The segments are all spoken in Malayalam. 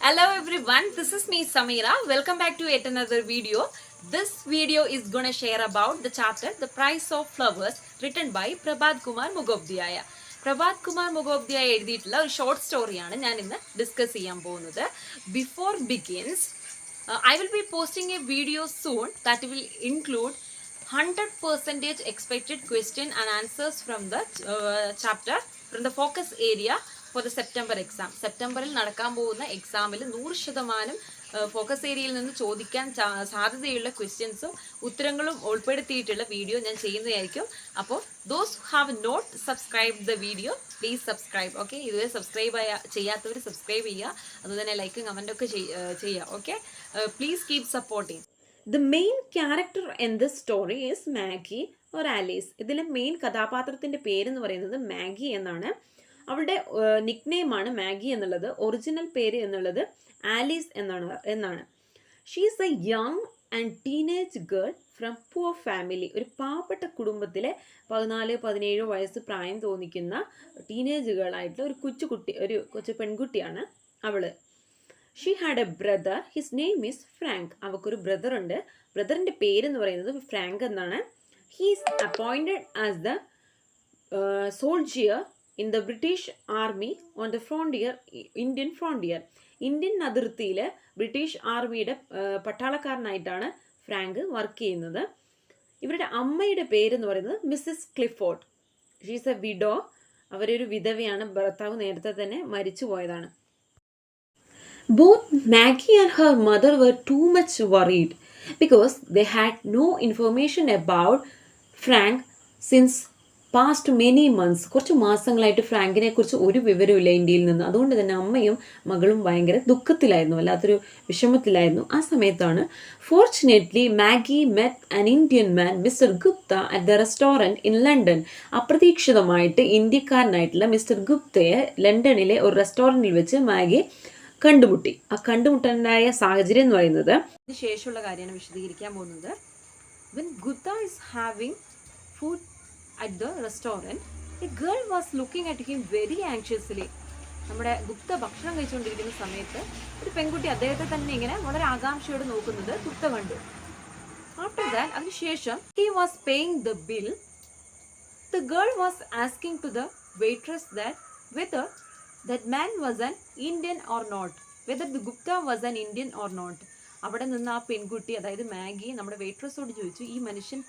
Hello everyone, this is me Samira. Welcome back to yet another video. This video is gonna share about the chapter The Price of Flowers written by Prabhat Kumar Mukhopadhyaya. Prabhat Kumar Mukhopadhyaya എഴുതിയിട്ടുള്ള ഒരു ഷോർട്ട് സ്റ്റോറിയാണ് ഞാൻ ഇന്ന് ഡിസ്കസ് ചെയ്യാൻ പോകുന്നത്. Before begins, I will be posting a video soon that will include 100% expected question and answers from the chapter from the focus area for the September exam. സെപ്റ്റംബറിൽ നടക്കാൻ പോകുന്ന എക്സാമിൽ 100% ഫോക്കസ് ഏരിയയിൽ നിന്ന് ചോദിക്കാൻ സാധ്യതയുള്ള ക്വസ്റ്റ്യൻസും ഉത്തരങ്ങളും ഉൾപ്പെടുത്തിയിട്ടുള്ള വീഡിയോ ഞാൻ ചെയ്യുന്നതായിരിക്കും. അപ്പോൾ those have not subscribe the video please subscribe. Okay, ഇതുവരെ സബ്സ്ക്രൈബ് ചെയ്യാത്തവർ സബ്സ്ക്രൈബ് ചെയ്യുക, അതുതന്നെ ലൈക്കും കമൻറ്റൊക്കെ ചെയ്യുക. Okay, please keep supporting. The main character in this story is Maggie or Alice. ഇതിലെ മെയിൻ കഥാപാത്രത്തിൻ്റെ പേരെന്ന് പറയുന്നത് മാഗി എന്നാണ്. അവളുടെ നിക്നെയിമാണ് മാഗി എന്നുള്ളത്. ഒറിജിനൽ പേര് എന്നുള്ളത് ആലീസ് എന്നാണ്. She is A young and teenage girl from poor family. ഒരു പാവപ്പെട്ട കുടുംബത്തിലെ 14-17 വയസ്സ് പ്രായം തോന്നിക്കുന്ന ടീനേജ് ഗേൾ ആയിട്ടുള്ള ഒരു കൊച്ചു പെൺകുട്ടിയാണ് അവള്. She had a brother, his name is Frank. അവൾക്കൊരു ബ്രദറുണ്ട്. ബ്രദറിൻ്റെ പേരെന്ന് പറയുന്നത് ഫ്രാങ്ക് എന്നാണ്. He is appointed as the soldier in the British army on the frontier, Indian അതിർത്തിയിൽ ബ്രിട്ടീഷ് ആർമിയുടെ പട്ടാളക്കാരനായിട്ടാണ് ഫ്രാങ്ക് വർക്ക് ചെയ്യുന്നത്. ഇവരുടെ അമ്മയുടെ പേരെന്ന് പറയുന്നത് missus Clifford. She's a widow. അവരൊരു വിധവയാണ്, ഭർത്താവ് നേരത്തെ തന്നെ മരിച്ചു പോയതാണ്. Both Maggie and her mother were too much worried because they had no information about Frank since past many months. കുറച്ച് മാസങ്ങളായിട്ട് ഫ്രാങ്കിനെ കുറിച്ച് ഒരു വിവരമില്ല ഇന്ത്യയിൽ നിന്ന്. അതുകൊണ്ട് തന്നെ അമ്മയും മകളും ഭയങ്കര ദുഃഖത്തിലായിരുന്നു, വല്ലാത്തൊരു വിഷമത്തിലായിരുന്നു. ആ സമയത്താണ് fortunately Maggi met an Indian man mister Gupta at the restaurant in London. അപ്രതീക്ഷിതമായിട്ട് ഇന്ത്യക്കാരനായിട്ടുള്ള മിസ്റ്റർ ഗുപ്തയെ ലണ്ടനിലെ ഒരു റെസ്റ്റോറൻറ്റിൽ വെച്ച് മാഗി കണ്ടുമുട്ടി. ആ കണ്ടുമുട്ടാനായ സാഹചര്യം എന്ന് പറയുന്നത് ഇതിന് ശേഷമുള്ള കാര്യമാണ് വിശദീകരിക്കാൻ പോകുന്നത്. When Gupta is having food at the restaurant, a girl was looking at him very anxiously. നമ്മുടെ ഗുപ്ത ഭക്ഷണം കഴിച്ചുകൊണ്ടിരിക്കുന്ന സമയത്ത് ഒരു പെൺകുട്ടി അദ്ദേഹത്തെ തന്നെ ഇങ്ങനെ വളരെ ആകാംക്ഷയോടെ നോക്കുന്നത് ഗുപ്ത കണ്ടു. ആഫ്റ്റർ ദാറ്റ്, അതിനുശേഷം he was paying the bill. The girl was asking to the waitress that whether that man was an Indian or not, whether the Gupta was an Indian or not. അവിടെ നിന്ന് ആ പെൺകുട്ടി, അതായത് മാഗി, നമ്മുടെ വെയിട്രസോട് ചോദിച്ചു ഈ മനുഷ്യൻ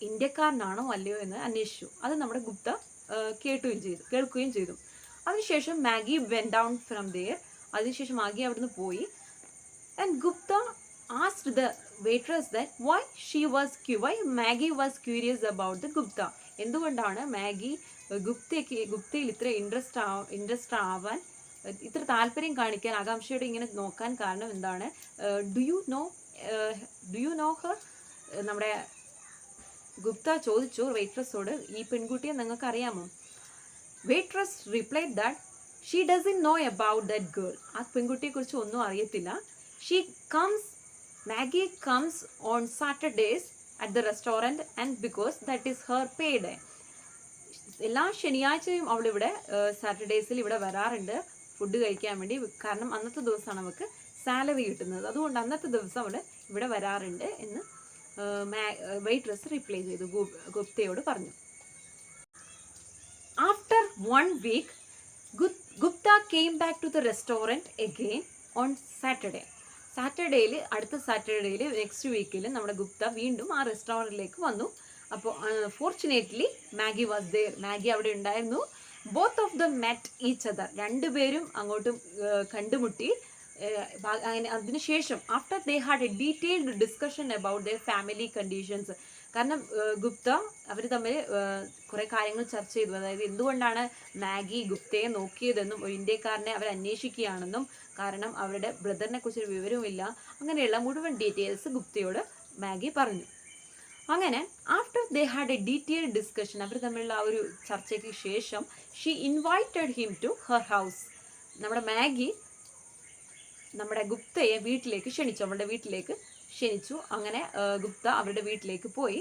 ഇന്ത്യക്കാരനാണോ അല്ലയോ എന്ന് അന്വേഷിച്ചു. അത് നമ്മുടെ ഗുപ്ത കേൾക്കുകയും ചെയ്തു. അതിനുശേഷം Maggie went down from there. അതിനുശേഷം മാഗി അവിടുന്ന് പോയി. And Gupta asked the waitress that why Maggie was curious about the Gupta. എന്തുകൊണ്ടാണ് മാഗി ഗുപ്തയിൽ ഇത്ര ഇൻട്രസ്റ്റ് ആവാൻ, ഇത്ര താല്പര്യം കാണിക്കാൻ, ആകാംക്ഷയോടെ ഇങ്ങനെ നോക്കാൻ കാരണം എന്താണ്? Do you know her? നമ്മുടെ ഗുപ്ത ചോദിച്ചു വെയിട്രസോട്, ഈ പെൺകുട്ടിയെ നിങ്ങൾക്ക് അറിയാമോ? Waitress replied that she doesn't know about that girl. ആ പെൺകുട്ടിയെക്കുറിച്ച് ഒന്നും അറിയത്തില്ല. Maggi comes on Saturdays at the restaurant and because that is her pay day. എല്ലാ ശനിയാഴ്ചയും അവളിവിടെ സാറ്റർഡേസിൽ ഇവിടെ വരാറുണ്ട് ഫുഡ് കഴിക്കാൻ വേണ്ടി. കാരണം അന്നത്തെ ദിവസമാണ് അവൾക്ക് സാലറി കിട്ടുന്നത്. അതുകൊണ്ട് അന്നത്തെ ദിവസം അവൾ ഇവിടെ വരാറുണ്ട് എന്ന് വെയിട്രസ് റിപ്ലൈ ചെയ്തു, ഗുപ്തയോട് പറഞ്ഞു. After 1 week, Gupta came back to the restaurant again on അടുത്ത സാറ്റർഡേയിൽ നെക്സ്റ്റ് വീക്കിൽ നമ്മുടെ ഗുപ്ത വീണ്ടും ആ റെസ്റ്റോറൻറ്റിലേക്ക് വന്നു. അപ്പോൾ fortunately Maggie was there. Maggie അവിടെ ഉണ്ടായിരുന്നു. Both of them met each other. രണ്ടുപേരും അങ്ങോട്ടും കണ്ടുമുട്ടി. അതിനുശേഷം after they had a detailed discussion about their family conditions. കാരണം ഗുപ്ത അവർ തമ്മിൽ കുറേ കാര്യങ്ങൾ ചർച്ച ചെയ്തു. അതായത് എന്തുകൊണ്ടാണ് മാഗി ഗുപ്തയെ നോക്കിയതെന്നും ഒരു ഇന്ത്യക്കാരനെ അവർ അന്വേഷിക്കുകയാണെന്നും കാരണം അവരുടെ ബ്രദറിനെ കുറിച്ചൊരു വിവരവുമില്ല. അങ്ങനെയുള്ള മുഴുവൻ ഡീറ്റെയിൽസ് ഗുപ്തയോട് മാഗി പറഞ്ഞു. അങ്ങനെ after they had a detailed discussion, അവർ തമ്മിലുള്ള ആ ഒരു ചർച്ചയ്ക്ക് ശേഷം she invited him to her house. നമ്മുടെ മാഗി നമ്മുടെ ഗുപ്തയെ വീട്ടിലേക്ക് ക്ഷണിച്ചു, അവളുടെ വീട്ടിലേക്ക് ക്ഷണിച്ചു. അങ്ങനെ ഗുപ്ത അവരുടെ വീട്ടിലേക്ക് പോയി.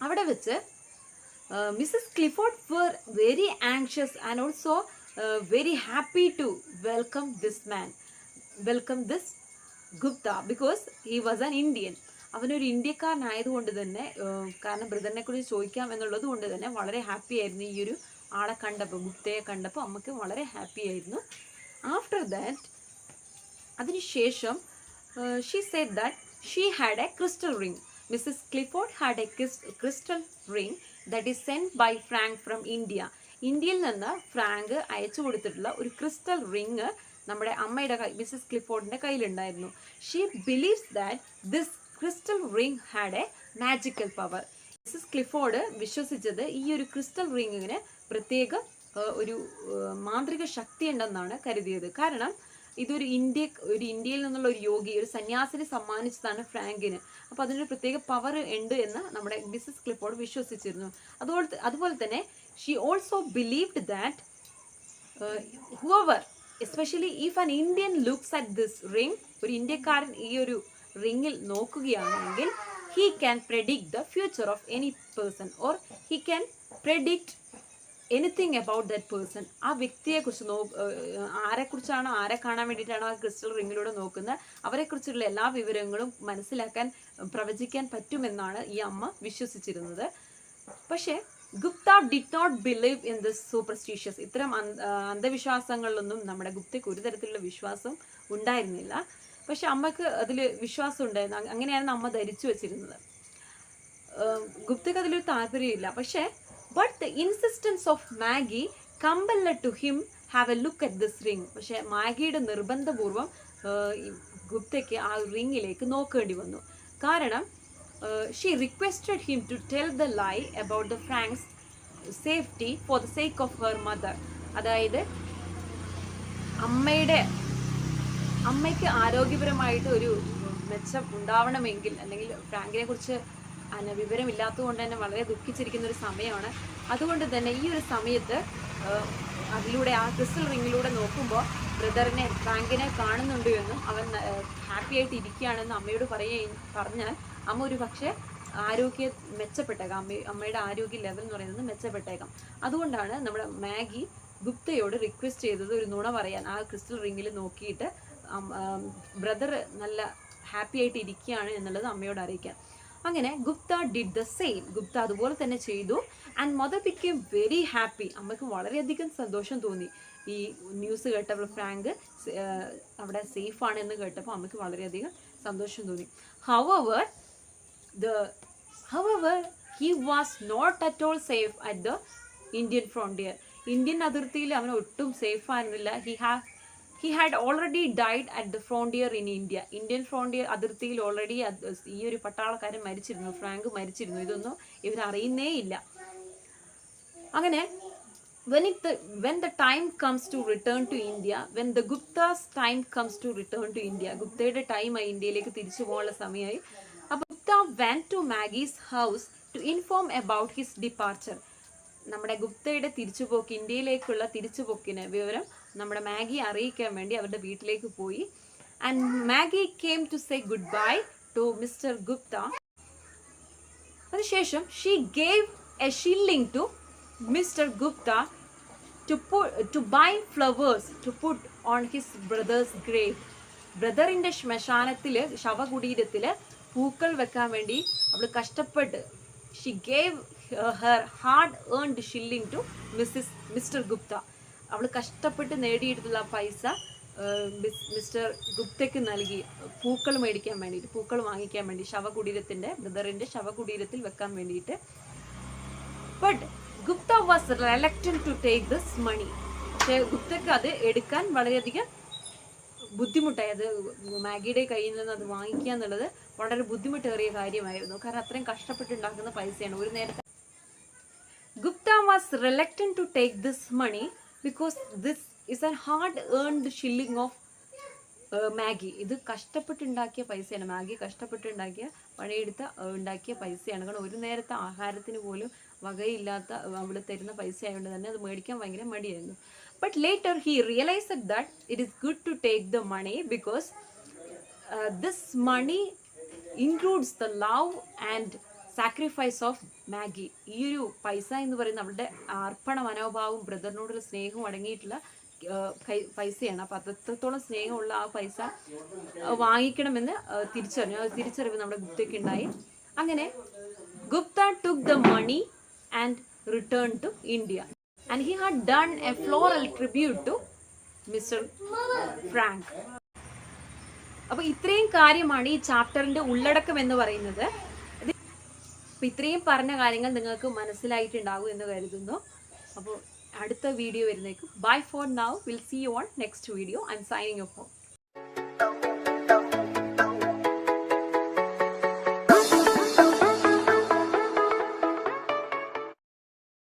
അവിടെ വെച്ച് missus Clifford were very anxious and also very happy to welcome this man, welcome this Gupta, because he was an Indian. അവനൊരു ഇന്ത്യക്കാരനായതുകൊണ്ട് തന്നെ, കാരണം ബ്രദറിനെ കുറിച്ച് ചോദിക്കാം എന്നുള്ളത് കൊണ്ട് തന്നെ വളരെ ഹാപ്പി ആയിരുന്നു ഈ ഒരു ആളെ കണ്ടപ്പോൾ, ഗുപ്തയെ കണ്ടപ്പോൾ അമ്മക്ക് വളരെ ഹാപ്പി ആയിരുന്നു. ആഫ്റ്റർ ദാറ്റ്, അതിനുശേഷം she said that she had a crystal ring. Missus Clifford had a crystal ring that is send by Frank from India. ഇന്ത്യയിൽ നിന്ന് ഫ്രാങ്ക് അയച്ചു കൊടുത്തിട്ടുള്ള ഒരു ക്രിസ്റ്റൽ റിംഗ് നമ്മുടെ അമ്മയുടെ മിസ്സസ് ക്ലിഫോർഡിൻ്റെ കയ്യിലുണ്ടായിരുന്നു. She believes that this crystal ring had a magical power. Mrs Clifford വിശ്വസിച്ചത് ഈ ഒരു ക്രിസ്റ്റൽ റിംഗിന് പ്രത്യേക ഒരു മാന്ത്രിക ശക്തി ഉണ്ടെന്നാണ് കരുതിയത്. കാരണം ഇതൊരു ഇന്ത്യയിൽ നിന്നുള്ള ഒരു യോഗി, ഒരു സന്യാസിനെ സമ്മാനിച്ചതാണ് ഫ്രാങ്കിന്. അപ്പോൾ അതിനൊരു പ്രത്യേക പവർ ഉണ്ട് എന്ന് നമ്മുടെ മിസ്സസ് ക്ലിഫോർഡ് വിശ്വസിച്ചിരുന്നു. അതുപോലെ തന്നെ she also believed that whoever, especially if an Indian looks at this ring, ഒരു ഇന്ത്യക്കാരൻ ഈ ഒരു റിംഗിൽ നോക്കുകയാണെങ്കിൽ, he can predict the future of any person or he can predict anything about that person. ആ വ്യക്തിയെക്കുറിച്ച് ആരെക്കുറിച്ചാണോ, ആരെ കാണാൻ വേണ്ടിയിട്ടാണോ ആ ക്രിസ്റ്റൽ റിങ്ങിലൂടെ നോക്കുന്നത്, അവരെക്കുറിച്ചുള്ള എല്ലാ വിവരങ്ങളും മനസ്സിലാക്കാൻ, പ്രവചിക്കാൻ പറ്റുമെന്നാണ് ഈ അമ്മ വിശ്വസിച്ചിരുന്നത്. പക്ഷേ Gupta did not believe in this superstitious. ഇത്തരം അന്ധവിശ്വാസങ്ങളിലൊന്നും നമ്മുടെ ഗുപ്തയ്ക്ക് ഒരു തരത്തിലുള്ള വിശ്വാസം ഉണ്ടായിരുന്നില്ല. പക്ഷെ അമ്മക്ക് അതിൽ വിശ്വാസം ഉണ്ടായിരുന്നു. അങ്ങനെയായിരുന്നു അമ്മ ധരിച്ചു വെച്ചിരുന്നത്. ഗുപ്തയ്ക്ക് അതിലൊരു താല്പര്യമില്ല. പക്ഷേ but the insistence of Maggie compelled to him have a look at this ring. പക്ഷേ മാഗിയുടെ നിർബന്ധപൂർവം ഗുപ്തയ്ക്ക് ആ റിങ്ങിലേക്ക് നോക്കേണ്ടി വന്നു. കാരണം she requested him to tell the lie about the Frank's safety for the sake of her mother. അതായത് അമ്മയ്ക്ക് ആരോഗ്യപരമായിട്ട് ഒരു മെച്ചം ഉണ്ടാവണമെങ്കിൽ, അല്ലെങ്കിൽ ഫ്രാങ്കിനെ കുറിച്ച് വിവരമില്ലാത്തത് കൊണ്ട് തന്നെ വളരെ ദുഃഖിച്ചിരിക്കുന്ന ഒരു സമയമാണ്. അതുകൊണ്ട് തന്നെ ഈ ഒരു സമയത്ത് അതിലൂടെ, ആ ക്രിസ്റ്റൽ റിങ്ങിലൂടെ നോക്കുമ്പോൾ ഫ്രാങ്കിനെ കാണുന്നുണ്ട് എന്നും അവൻ ഹാപ്പി ആയിട്ട് ഇരിക്കുകയാണെന്ന് അമ്മയോട് പറഞ്ഞാൽ അമ്മ ഒരു പക്ഷേ ആരോഗ്യം മെച്ചപ്പെട്ടേക്കാം, അമ്മയുടെ ആരോഗ്യ ലെവൽ എന്ന് പറയുന്നത് മെച്ചപ്പെട്ടേക്കാം. അതുകൊണ്ടാണ് നമ്മുടെ മാഗി ഗുപ്തയോട് റിക്വസ്റ്റ് ചെയ്തത് ഒരു നുണ പറയാൻ, ആ ക്രിസ്റ്റൽ റിങ്ങിൽ നോക്കിയിട്ട് ബ്രദർ നല്ല ഹാപ്പി ആയിട്ട് ഇരിക്കുകയാണ് എന്നുള്ളത് അമ്മയോട് അറിയിക്കാൻ. അങ്ങനെ Gupta did the same. Gupta അതുപോലെ തന്നെ ചെയ്തു. And mother became very happy. അമ്മയ്ക്ക് വളരെയധികം സന്തോഷം തോന്നി ഈ ന്യൂസ് കേട്ടപ്പോൾ. ഫ്രാങ്ക് അവിടെ സേഫാണ് എന്ന് കേട്ടപ്പോൾ അമ്മയ്ക്ക് വളരെയധികം സന്തോഷം തോന്നി. However, he was not at all safe at the Indian frontier. Indian അതിർത്തിയിൽ അവൻ ഒട്ടും സേഫ് ആയിരുന്നില്ല. He had already died at the frontier in India. Indian frontier അതിർത്തിയിൽ ഓൾറെഡി ഈ ഒരു പട്ടാളക്കാരൻ മരിച്ചിരുന്നു, ഫ്രാങ്ക് മരിച്ചിരുന്നു. ഇതൊന്നും ഇവരറിയുന്നേ ഇല്ല. അങ്ങനെ when the time comes to return to India, when the Gupta's time comes to return to India, ഗുപ്തയുടെ ടൈമായി ഇന്ത്യയിലേക്ക് തിരിച്ചു പോകാനുള്ള സമയമായി. അപ്പോൾ Gupta went to Maggie's house to inform about his departure. നമ്മുടെ ഗുപ്തയുടെ തിരിച്ചുപോക്ക്, ഇന്ത്യയിലേക്കുള്ള തിരിച്ചുപോക്കിന് വിവരം നമ്മുടെ മാഗി അറിയിക്കാൻ വേണ്ടി അവരുടെ വീട്ടിലേക്ക് പോയി. And Maggie came to say goodbye to Mr Gupta. അതിനുശേഷം she gave a shilling to Mr Gupta to buy flowers to put on his brother's grave. ബ്രദറിൻ്റെ ശ്മശാനത്തിൽ, ശവകുടീരത്തിൽ പൂക്കൾ വെക്കാൻ വേണ്ടി അവൾ കഷ്ടപ്പെട്ട്, she gave her hard earned shilling to mister Gupta. അവൾ കഷ്ടപ്പെട്ട് നേടിയിട്ടുള്ള പൈസ മിസ്റ്റർ ഗുപ്തയ്ക്ക് നൽകി, പൂക്കൾ മേടിക്കാൻ വേണ്ടിയിട്ട്, പൂക്കൾ വാങ്ങിക്കാൻ വേണ്ടി, ബ്രദറിൻ്റെ ശവകുടീരത്തിൽ വെക്കാൻ വേണ്ടിയിട്ട്. But Gupta was reluctant to take this money. പക്ഷേ ഗുപ്തയ്ക്ക് അത് എടുക്കാൻ വളരെയധികം ബുദ്ധിമുട്ടായി. അത് മാഗിയുടെ കയ്യിൽ നിന്ന് അത് വാങ്ങിക്കുക എന്നുള്ളത് വളരെ ബുദ്ധിമുട്ടേറിയ കാര്യമായിരുന്നു. കാരണം അത്രയും കഷ്ടപ്പെട്ടുണ്ടാക്കുന്ന പൈസയാണ്. ഒരു നേരത്തെ Gupta was reluctant to take this money because this is a hard earned shilling of Maggie. ഇത് കഷ്ടപ്പെട്ടുണ്ടാക്കിയ പൈസയാണ്. മാഗി കഷ്ടപ്പെട്ടുണ്ടാക്കിയ, പണിയെടുത്ത് ഉണ്ടാക്കിയ പൈസയാണ്. കാരണം ഒരു നേരത്തെ ആഹാരത്തിന് പോലും വകയില്ലാത്ത അവൾ തരുന്ന പൈസ ആയതുകൊണ്ട് തന്നെ അത് മേടിക്കാൻ ഭയങ്കര മടിയായിരുന്നു. But later he realized that it is good to take the money because this money includes the love and sacrifice of Maggi. ഈ ഒരു പൈസ എന്ന് പറയുന്നത് അവളുടെ അർപ്പണ മനോഭാവവും ബ്രദറിനോടുള്ള സ്നേഹവും അടങ്ങിയിട്ടുള്ള പൈസയാണ്. അപ്പം അത്രത്തോളം സ്നേഹമുള്ള ആ പൈസ വാങ്ങിക്കണമെന്ന് തിരിച്ചറിവ് നമ്മുടെ ഗുപ്തയ്ക്ക് ഉണ്ടായി. അങ്ങനെ Gupta took the money and return to India and he had done a floral tribute to mister Frank. അപ്പോൾ ഇത്രയും കാര്യമാണ് ഈ ചാപ്റ്ററിന്റെ ഉള്ളടക്കം എന്ന് പറയുന്നത്. അപ്പോൾ ഇത്രയും പറഞ്ഞ കാര്യങ്ങൾ നിങ്ങൾക്ക് മനസ്സിലായിട്ടുണ്ടാകും എന്ന് കരുതുന്നു. അപ്പോൾ അടുത്ത വീഡിയോ വരുന്നേക്കും. Bye for now. Will see you on next video. I'm signing of.